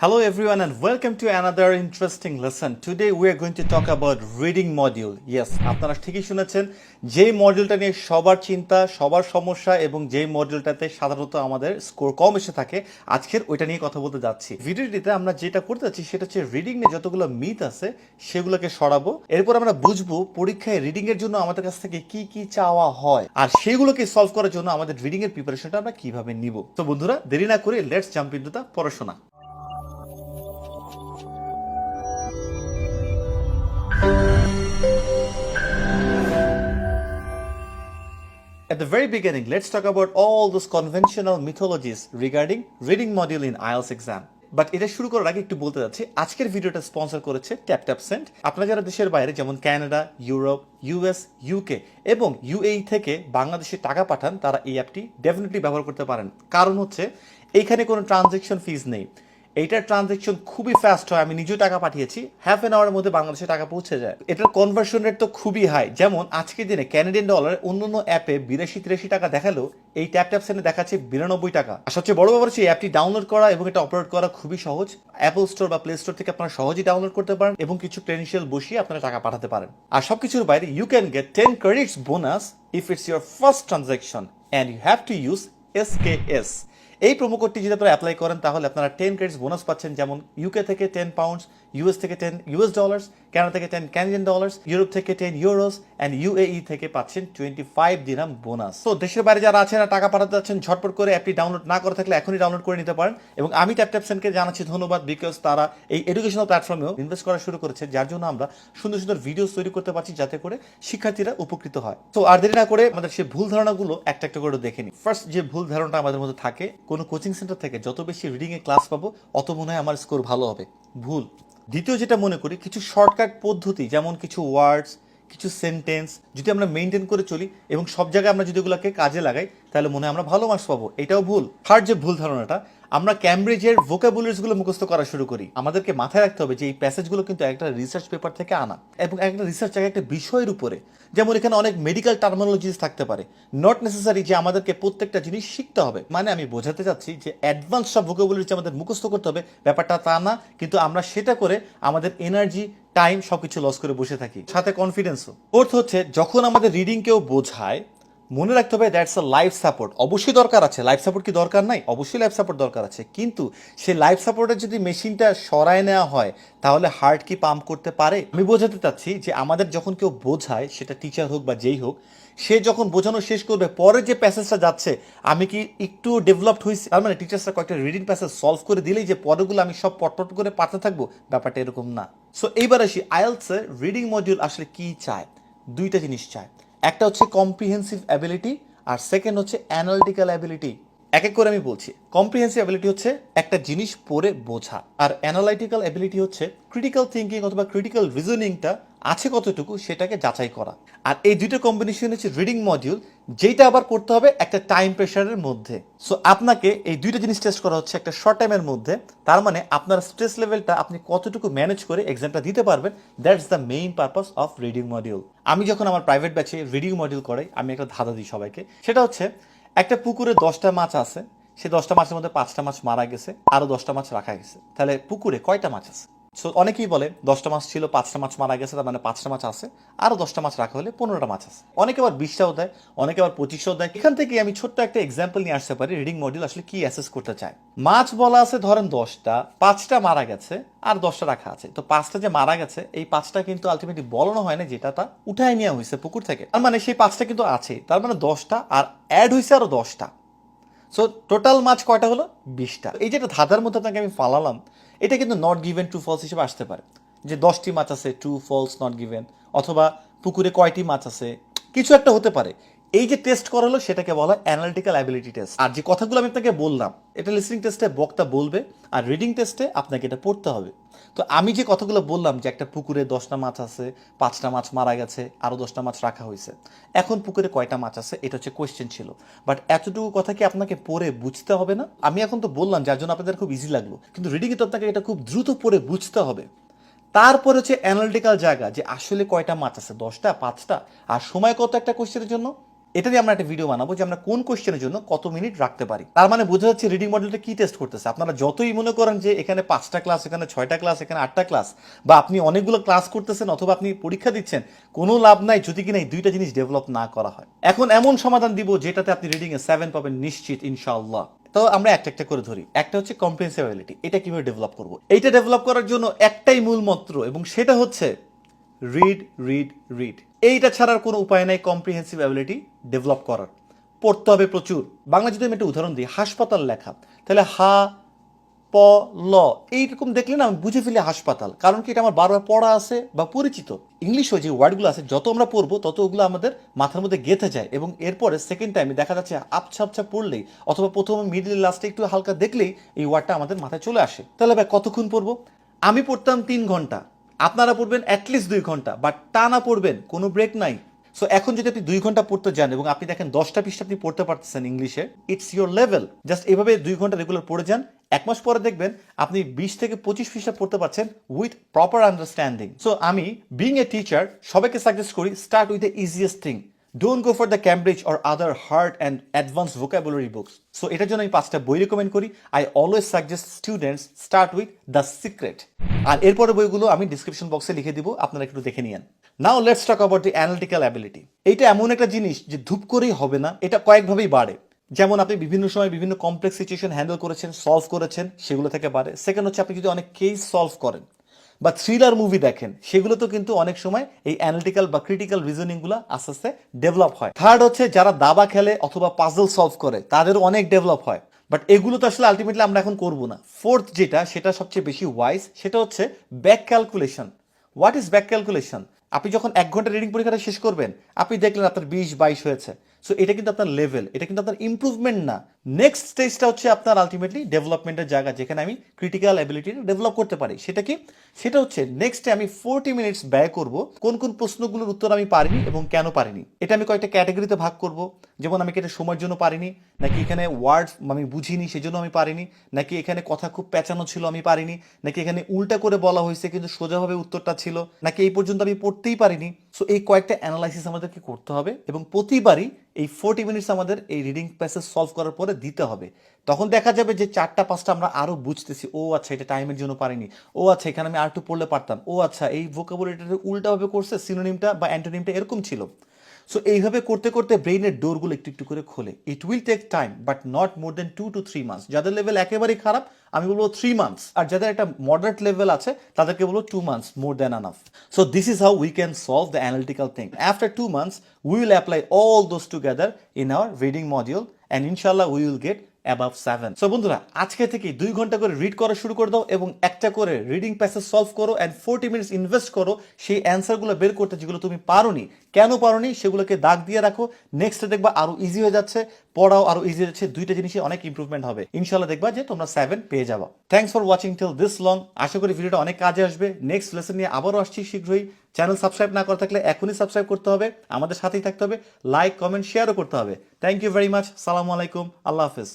Hello everyone and welcome to another interesting lesson. Today we are going to talk about reading module. Yes, আপনারা ঠিকই শুনেছেন যেই মডিউলটা নিয়ে সবার চিন্তা, সবার সমস্যা এবং যেই মডিউলটাতে সাধারণত আমাদের স্কোর কম এসে থাকে আজকের ওইটা নিয়ে কথা বলতে যাচ্ছি। ভিডিওটিতে আমরা যেটা করতে যাচ্ছি সেটা হচ্ছে রিডিং নিয়ে যতগুলো মিথ আছে সেগুলোকে সরাবো। এরপর আমরা বুঝবো পরীক্ষায় রিডিং এর জন্য আমাদের কাছ থেকে কি কি চাওয়া হয় আর সেগুলোকে সলভ করার জন্য আমাদের রিডিং এর প্রিপারেশনটা আমরা কিভাবে নিব। তো বন্ধুরা দেরি না করে লেটস জাম্প ইনটু দ্য পড়াশোনা। At the very beginning, let's talk about all those conventional mythologies regarding reading module in IELTS exam. But এটা শুরু করার আগে একটু বলতে যাচ্ছি আজকের ভিডিওটা স্পন্সর করেছে TapTapSend। আপনারা যারা দেশের বাইরে যেমন কানাডা, ইউরোপ, ইউএস, ইউকে এবং ইউএই থেকে বাংলাদেশে টাকা পাঠান তারা এই অ্যাপটি ডেফিনেটলি ব্যবহার করতে পারেন। কারণ হচ্ছে এইখানে কোনো ট্রানজ্যাকশন ফিজ নেই। এইটার ট্রানজ্যাকশন খুবই ফাস্ট হয়। আমি নিজেও টাকা পাঠিয়েছি, হাফ এন আওয়ারের মধ্যে বাংলাদেশে টাকা পৌঁছে যায়। এটার কনভার্সন রেট তো খুবই হাই। যেমন আজকের দিনে ক্যানাডিয়ান ডলার অন্যান্য অ্যাপে 82-83 টাকা দেখালেও এই TapTapSend দেখাচ্ছে 92 টাকা। আর সবচেয়ে বড় ব্যাপার হচ্ছে এই অ্যাপটি ডাউনলোড করা এবং এটা অপারেট করা খুবই সহজ। অ্যাপল স্টোর বা প্লে স্টোর থেকে আপনারা সহজেই ডাউনলোড করতে পারেন এবং কিছু ক্রেডেনশিয়াল বসিয়ে আপনারা টাকা পাঠাতে পারেন। আর সবকিছুর বাইরে you can get 10 credits bonus if it's your first transaction and you have to use SKS। এই প্রোমো কোডটি যদি আপনারা অ্যাপ্লাই করেন তাহলে আপনারা 10 ক্রেডিটস বোনাস পাচ্ছেন, যেমন ইউকে থেকে 10 পাউন্ডস, ইউএস থেকে 10 ইউএস ডলার্স, কানাডা থেকে 10 ক্যানাডিয়ান ডলার্স, ইউরোপ থেকে 10 ইউরোস অ্যান্ড ইউএই থেকে পাচ্ছেন 25 দিরহাম বোনাস। তো দেশের বাইরে যারা আছেন টাকা পাঠাতে যাচ্ছেন ঝটপট করে অ্যাপটি ডাউনলোড না করে থাকলে এখনই ডাউনলোড করে নিতে পারেন। এবং আমি TapTapSendকে জানাচ্ছি ধন্যবাদ, বিকজ তারা এই এডুকেশনাল প্ল্যাটফর্মেও ইনভেস্ট করা শুরু করেছে, যার জন্য আমরা সুন্দর সুন্দর ভিডিও তৈরি করতে পারছি যাতে করে শিক্ষার্থীরা উপকৃত হয়। তো আর দেরি না করে আমাদের সেই ভুল ধারণাগুলো একটা একটা করে দেখে নিই। ফার্স্ট যে ভুল ধারণাটা আমাদের মধ্যে থাকে, কোনো কোচিং সেন্টার থেকে যত বেশি রিডিং এ ক্লাস পাবো অত মনে হয় আমার স্কোর ভালো হবে। ভুল। দ্বিতীয় যেটা মনে করি, কিছু শর্টকাট পদ্ধতি যেমন কিছু ওয়ার্ডস, কিছু সেন্টেন্স যদি আমরা মেনটেন করে চলি এবং সব জায়গায় আমরা যদি এগুলোকে কাজে লাগাই তাহলে মনে হয় আমরা ভালো মার্কস পাবো, এটাও ভুল। থার্ড যে ভুল ধারণাটা, আমরা ক্যামব্রিজের ভোকাবুলারিজগুলো মুখস্থ করা শুরু করি। আমাদেরকে মাথায় রাখতে হবে যে এই প্যাসেজগুলো কিন্তু একটা রিসার্চ পেপার থেকে আনা এবং একটা রিসার্চ একটা বিষয়ের উপরে। যেমন এখানে অনেক মেডিকেল টার্মিনোলজিস থাকতে পারে, নট নেসেসারি যে আমাদেরকে প্রত্যেকটা জিনিস শিখতে হবে। মানে আমি বোঝাতে চাচ্ছি যে অ্যাডভান্স সব ভোকাবুলারিজ আমাদের মুখস্থ করতে হবে, ব্যাপারটা তা না, কিন্তু আমরা সেটা করে আমাদের এনার্জি, টাইম সবকিছু লস করে বসে থাকি, সাথে কনফিডেন্সও। ফোর্থ হচ্ছে যখন আমাদের রিডিং কেউ বোঝায় মনে রাখতে হবে দ্যাটস আ লাইফ সাপোর্ট। অবশ্যই দরকার আছে, লাইফ সাপোর্ট কি দরকার নাই? অবশ্যই লাইফ সাপোর্ট দরকার আছে, কিন্তু সেই লাইফ সাপোর্টের যদি মেশিনটা সরায় নেওয়া হয় তাহলে হার্ট কি পাম্প করতে পারে? আমি বোঝাতে চাচ্ছি যে আমাদের যখন কেউ বোঝায়, সেটা টিচার হোক বা যেই হোক, সে যখন বোঝানো শেষ করবে পরে যে প্যাসেজটা যাচ্ছে আমি কি একটু ডেভেলপড হয়েছি, তার মানে টিচার্সরা কয়েকটা রিডিং প্যাসেজ সলভ করে দিলেই যে পরেগুলো আমি সব পটপট করে পাঠতে থাকবো, ব্যাপারটা এরকম না। সো এইবার আসি আইএলটিএস এর রিডিং মডিউল আসলে কি চায়। দুইটা জিনিস চায়, একটা হচ্ছে কম্প্রিহেন্সিভ অ্যাবিলিটি আর সেকেন্ড হচ্ছে অ্যানালিটিক্যাল অ্যাবিলিটি। এক এক করে আমি বলছি। কম্প্রিহেন্সিভ অ্যাবিলিটি হচ্ছে একটা জিনিস পড়ে বোঝা, আর অ্যানালাইটিক্যাল অ্যাবিলিটি হচ্ছে ক্রিটিক্যাল থিঙ্কিং অথবা ক্রিটিক্যাল রিজনিংটা আছে কতটুকু সেটাকে যাচাই করা। আর এই দুইটা কম্বিনেশন হচ্ছে রিডিং মডিউল, যেটা আবার করতে হবে একটা টাইম প্রেশারের মধ্যে। সো আপনাকে এই দুইটা জিনিস টেস্ট করা হচ্ছে একটা শর্ট টাইমের মধ্যে। তার মানে আপনার স্ট্রেস লেভেলটা আপনি কতটুকু ম্যানেজ করে এক্সামটা দিতে পারবেন, that's the main purpose of reading module. আমি যখন আমার প্রাইভেট ব্যাচে রিডিং মডিউল করাই আমি একটা ধাঁধা দিই সবাইকে, সেটা হচ্ছে একটা পুকুরে 10টা মাছ আছে, সেই 10টা মাছের মধ্যে 5টা মাছ মারা গেছে, আরো 10টা মাছ রাখা গেছে, তাহলে পুকুরে কয়টা মাছ আছে? সো অনেকেই বলে 10টা মাছ ছিল, 5টা মাছ মারা গেছে, তার মানে 5টা মাছ আছে, আরো 10টা মাছ রাখা হলে 15টা মাছ আছে। অনেকে আবার 20টাও দেয়, অনেকে আবার 25টাও দেয়। এখান থেকে আমি ছোট্ট একটা এক্সাম্পল নিয়ে আসতে পারি রিডিং মডিউল আসলে কি অ্যাসেস করতে চায়। মাছ বলা আছে ধরেন 10টা, 5টা মারা গেছে আর 10টা রাখা আছে। তো 5টা যে মারা গেছে এই 5টা কিন্তু আলটিমেটলি বলানো হয় না, যেটা তা উঠায় নেওয়া হয়েছে পুকুর থেকে, তার মানে সেই 5টা কিন্তু আছে, তার মানে 10টা আর অ্যাড হয়েছে আরো 10টা। সো টোটাল মাছ কয়টা হলো? 20টা। এই যেটা ধাঁধার মধ্যে আপনাকে আমি ফালালাম, এটা কিন্তু নট গিভেন ট্রু ফলস হিসেবে আসতে পারে, যে 10টি মাছ আছে, ট্রু ফলস নট গিভেন, অথবা পুকুরে কয়টি মাছ আছে, কিছু একটা হতে পারে। এই যে টেস্ট করা হলো সেটাকে বলা হয় অ্যানালিটিক্যাল অ্যাবিলিটি টেস্ট। আর যে কথাগুলো আমি আপনাকে বললাম এটা লিসনিং টেস্টে বক্তা বলবে, আর রিডিং টেস্টে আপনাকে এটা পড়তে হবে। তো আমি যে কথাগুলো বললাম যে একটা পুকুরে 10টা মাছ আছে, 5টা মাছ মারা গেছে, আরো 10টা মাছ রাখা হয়েছে, এখন পুকুরে কয়টা মাছ আছে এটা হচ্ছে কোয়েশ্চেন ছিল। বাট এতটুকু কথা কি আপনাকে পড়ে বুঝতে হবে না? আমি এখন তো বললাম যার জন্য আপনাদের খুব ইজি লাগলো, কিন্তু রিডিংয়ে তো আপনাকে এটা খুব দ্রুত পড়ে বুঝতে হবে। তারপর হচ্ছে অ্যানালিটিক্যাল জায়গা, যে আসলে কয়টা মাছ আছে, 10টা, 5টা, আর সময় কত একটা কোয়েশ্চেনের জন্য? এটা দিয়ে আমরা একটা ভিডিও বানাবো যে আমরা কোন কোশ্চেনের জন্য কত মিনিট রাখতে পারি। তার মানে বোঝা যাচ্ছে রিডিং মডেলটা কি টেস্ট করতেছে। আপনারা যতই মনে করেন যে এখানে 5টা ক্লাস, এখানে 6টা ক্লাস, এখানে 8টা ক্লাস, বা আপনি অনেকগুলো ক্লাস করতেছেন অথবা আপনি পরীক্ষা দিচ্ছেন, কোনো লাভ নাই যদি কিনা এই দুইটা জিনিস ডেভেলপ না করা হয়। এখন এমন সমাধান দিব যেটাতে আপনি রিডিং এ 7 পাবেন নিশ্চিত ইনশাআল্লাহ। তো আমরা একটা একটা করে ধরি। একটা হচ্ছে কম্প্রিহেনসিবিলিটি, এটা কিভাবে ডেভেলপ করব। এইটা ডেভেলপ করার জন্য একটাই মূল মন্ত্র, এবং সেটা হচ্ছে রিড রিড রিড। এইটা ছাড়ার কোনো উপায় নাই কম্প্রিহেন্সিভ অ্যাবিলিটি ডেভেলপ করার। পড়তে হবে প্রচুর। বাংলা যদি আমি একটা উদাহরণ দিই, হাসপাতাল লেখা, তাহলে হা প ল এইরকম দেখলে না আমি বুঝে ফেলি হাসপাতাল, কারণ কি এটা আমার বারবার পড়া আছে বা পরিচিত। ইংলিশে যে ওয়ার্ডগুলো আছে যত আমরা পড়বো তত ওগুলো আমাদের মাথার মধ্যে গেঁথে যায়, এবং এরপরে সেকেন্ড টাইমে দেখা যাচ্ছে আবছা আবছা পড়লেই অথবা প্রথমে মিডল লাস্টে একটু হালকা দেখলেই এই ওয়ার্ডটা আমাদের মাথায় চলে আসে। তাহলে ভাই কতক্ষণ পড়বো? আমি পড়তাম 3 ঘন্টা, আপনারা পড়বেন অ্যাটলিস্ট 2 ঘন্টা, বাট টানা পড়বেন, কোনো ব্রেক নাই। সো এখন যদি আপনি 2 ঘন্টা পড়তে যান এবং আপনি দেখেন 10টা পৃষ্ঠা আপনি পড়তে পারতেছেন ইংলিশে, ইটস ইউর লেভেল। জাস্ট এভাবে 2 ঘন্টা রেগুলার পড়ে যান, 1 মাস পরে দেখবেন আপনি 20 থেকে 25 পৃষ্ঠা পড়তে পারছেন উইথ প্রপার আন্ডারস্ট্যান্ডিং। সো আমি বিং এ টিচার সবাইকে সাজেস্ট করি, start with the easiest thing. Don't go for the Cambridge or other hard and advance vocabulary books. So এটার জন্য আমি 5টা বই রেকমেন্ড করি। I always suggest students start with the secret. আর এরপরে বইগুলো আমি ডিসক্রিপশন বক্সে লিখে দিব, আপনারা একটু দেখে নিয়েন। Now let's talk about the analytical ability. এইটা এমন একটা জিনিস যে ধূপ করেই হবে না, এটা কয়েকভাবেই বাড়ে। যেমন আপনি বিভিন্ন সময় বিভিন্ন কমপ্লেক্স সিচুয়েশন হ্যান্ডেল করেছেন, সলভ করেছেন, সেগুলো থেকে বাড়ে। সেকেন্ড হচ্ছে আপনি যদি অনেক কেস সলভ করেন বা থ্রিলার মুভি দেখেন, সেগুলো তো কিন্তু অনেক সময় এই অ্যানালিটিক্যাল বা ক্রিটিক্যাল রিজনিংগুলো আস্তে আস্তে ডেভেলপ হয়। থার্ড হচ্ছে যারা দাবা খেলে অথবা পাজল সলভ করে তাদেরও অনেক ডেভেলপ হয়, বাট এগুলো তো আসলে আলটিমেটলি আমরা এখন করবো না। ফোর্থ যেটা, সেটা সবচেয়ে বেশি ওয়াইজ, সেটা হচ্ছে back calculation. What is back calculation? আপনি যখন 1 ঘন্টা রিডিং পরীক্ষাটা শেষ করবেন, আপনি দেখলেন আপনার 20-22 হয়েছে। সো এটা কিন্তু আপনার লেভেল, এটা কিন্তু আপনার ইমপ্রুভমেন্ট না। নেক্সট স্টেজটা হচ্ছে আপনার আলটিমেটলি ডেভেলপমেন্টের জায়গা, যেখানে আমি ক্রিটিক্যাল অ্যাবিলিটি ডেভেলপ করতে পারি। সেটা কি? সেটা হচ্ছে নেক্সটে আমি 40 মিনিটস ব্যয় করব কোন কোন প্রশ্নগুলোর উত্তর আমি পারিনি এবং কেন পারিনি। এটা আমি কয়েকটা ক্যাটাগরিতে ভাগ করব। যেমন আমি এটা সময়ের জন্য পারিনি, নাকি এখানে ওয়ার্ডস আমি বুঝিনি সেজন্য আমি পারিনি, নাকি এখানে কথা খুব পেঁচানো ছিল আমি পারিনি, নাকি এখানে উল্টা করে বলা হয়েছে কিন্তু সোজাভাবে উত্তরটা ছিল, নাকি এই পর্যন্ত আমি পড়তেই পারিনি। সো এই কয়েকটা অ্যানালাইসিস আমাদেরকে করতে হবে, এবং প্রতিবারই এই 40 মিনিটস আমাদের এই রিডিং প্যাসেজ সলভ করার পরে দিতে হবে। তখন দেখা যাবে যে 4টা-5টা আমরা আরো বুঝতেছি, ও আচ্ছা এটা টাইমের জন্য পারিনি, ও আচ্ছা এখানে আমি আর একটু পড়লে পারতাম, ও আচ্ছা এই ভোকাবুলারিটা উল্টাভাবে করছে, সিনোনিমটা বা অ্যান্টোনিমটা এরকম ছিল। সো এইভাবে করতে করতে ব্রেইনের ডোরগুলো একটু একটু করে খোলে। It will take time, but not more than 2 to 3 months. যাদের লেভেল একেবারেই খারাপ আমি বলবো 3 মান্থস, আর যাদের একটা মডারেট লেভেল আছে তাদেরকে বলবো 2 months, more then enough. So this is how we can solve the analytical thing. After 2 months we will apply all those together in our reading module, and ইনশাল্লাহ we will get above 7। So বন্ধুরা, আজকে থেকে 2 ঘন্টা করে read করা শুরু করে দাও এবং একটা করে রিডিং প্যাসেজ সলভ করো, অ্যান্ড 40 মিনিটস ইনভেস্ট করো সেই অ্যান্সারগুলো বের করতে, যেগুলো তুমি পারোনি, কেন পারোনি সেগুলোকে দাগ দিয়ে রাখো। নেক্সটে দেখবা আরো ইজি হয়ে যাচ্ছে, পড়াও আরো ইজি হয়ে যাচ্ছে, দুইটা জিনিসে অনেক ইমপ্রুভমেন্ট হবে। ইনশাল্লাহ দেখবা যে তোমরা 7 পেয়ে যাবা। Thanks for watching till this long. আশা করি ভিডিওটা অনেক কাজে আসবে। নেক্সট লেসন নিয়ে আবারও আসছি শীঘ্রই। চ্যানেল সাবস্ক্রাইব না করা থাকলে এখনই সাবস্ক্রাইব করতে হবে, আমাদের সাথেই থাকতে হবে, লাইক কমেন্ট শেয়ারও করতে হবে। Thank you very much. সালামু আলাইকুম, আল্লাহ হাফেজ।